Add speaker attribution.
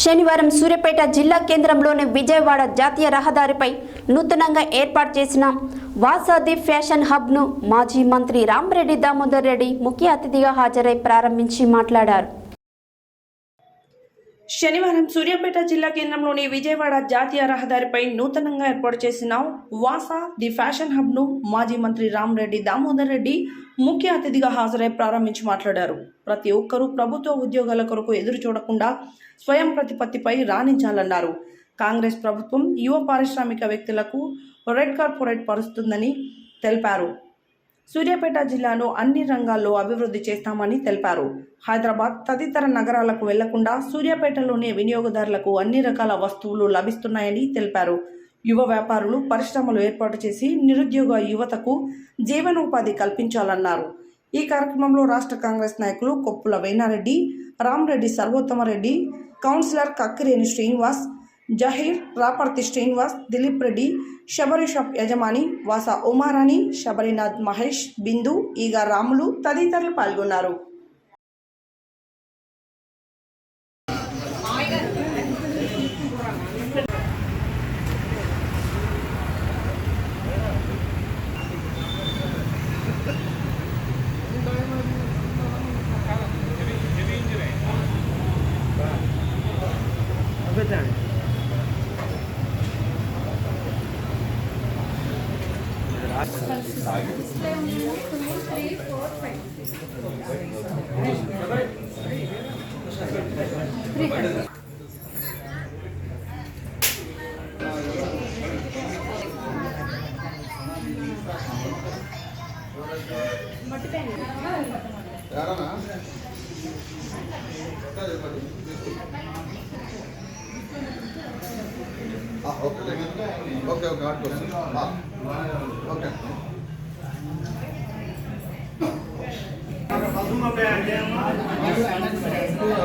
Speaker 1: శనివారం సూర్యాపేట జిల్లా కేంద్రంలోని విజయవాడ జాతీయ రహదారిపై నూతనంగా ఏర్పాటు చేసిన వాసాది ఫ్యాషన్ హబ్ను మాజీ మంత్రి రామరెడ్డి దామోదర్ రెడ్డి ముఖ్య అతిథిగా హాజరై ప్రారంభించి మాట్లాడారు.
Speaker 2: శనివారం సూర్యాపేట జిల్లా కేంద్రంలోని విజయవాడ జాతీయ రహదారిపై నూతనంగా ఏర్పాటు చేసిన వాసా ది ఫ్యాషన్ హబ్ను మాజీ మంత్రి రామరెడ్డి దామోదర్ రెడ్డి ముఖ్య అతిథిగా హాజరై ప్రారంభించి మాట్లాడారు. ప్రతి ఒక్కరూ ప్రభుత్వ ఉద్యోగాల కొరకు ఎదురు చూడకుండా స్వయం ప్రతిపత్తిపై రాణించాలన్నారు. కాంగ్రెస్ ప్రభుత్వం యువ పారిశ్రామిక వ్యక్తులకు రెడ్ కార్పొరేట్ పరుస్తుందని తెలిపారు. సూర్యాపేట జిల్లాను అన్ని రంగాల్లో అభివృద్ధి చేస్తామని తెలిపారు. హైదరాబాద్ తదితర నగరాలకు వెళ్లకుండా సూర్యాపేటలోని వినియోగదారులకు అన్ని రకాల వస్తువులు లభిస్తున్నాయని తెలిపారు. యువ వ్యాపారులు పరిశ్రమలు ఏర్పాటు చేసి నిరుద్యోగ యువతకు జీవనోపాధి కల్పించాలన్నారు. ఈ కార్యక్రమంలో రాష్ట్ర కాంగ్రెస్ నాయకులు కొప్పుల వేనారెడ్డి, రామరెడ్డి సర్వోత్తమరెడ్డి, కౌన్సిలర్ కక్కిరేని శ్రీనివాస్, జహీర్, రాపర్తి శ్రీనివాస్, దిలీప్ రెడ్డి, శబరి షాప్ యజమాని వాసా ఉమారాణి, శబరినాథ్ మహేష్, బిందు, ఈగా రాములు తదితరులు పాల్గొన్నారు.
Speaker 3: Okay.